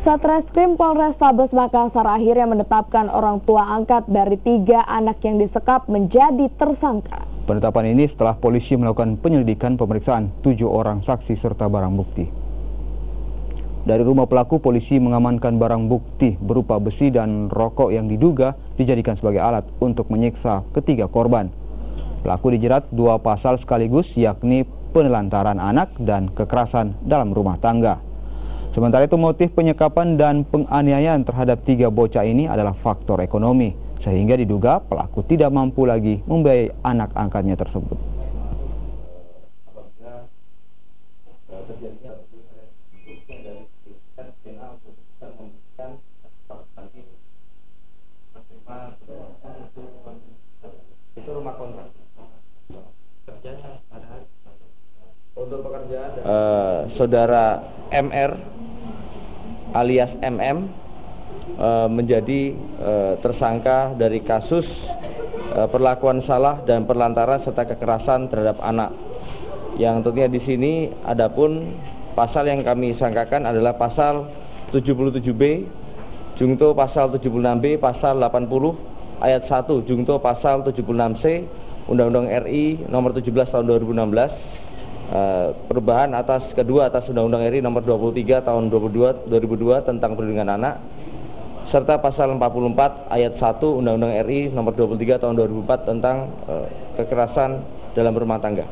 Satreskrim Polrestabes Makassar akhirnya menetapkan orang tua angkat dari 3 anak yang disekap menjadi tersangka. Penetapan ini setelah polisi melakukan penyelidikan pemeriksaan 7 orang saksi serta barang bukti. Dari rumah pelaku, polisi mengamankan barang bukti berupa besi dan rokok yang diduga dijadikan sebagai alat untuk menyiksa ketiga korban. Pelaku dijerat 2 pasal sekaligus, yakni penelantaran anak dan kekerasan dalam rumah tangga. Sementara itu, motif penyekapan dan penganiayaan terhadap 3 bocah ini adalah faktor ekonomi, sehingga diduga pelaku tidak mampu lagi membiayai anak angkatnya tersebut. Itu rumah kontrak. Untuk pekerjaan saudara MR alias MM menjadi tersangka dari kasus perlakuan salah dan perlantaran serta kekerasan terhadap anak. Yang tentunya di sini adapun pasal yang kami sangkakan adalah pasal 77B jungto pasal 76B, pasal 80 ayat 1 jungto pasal 76C Undang-Undang RI nomor 17 tahun 2016. Perubahan kedua atas Undang-Undang RI nomor 23 tahun 2002 tentang perlindungan anak, serta pasal 44 ayat 1 Undang-Undang RI nomor 23 tahun 2004 tentang kekerasan dalam rumah tangga.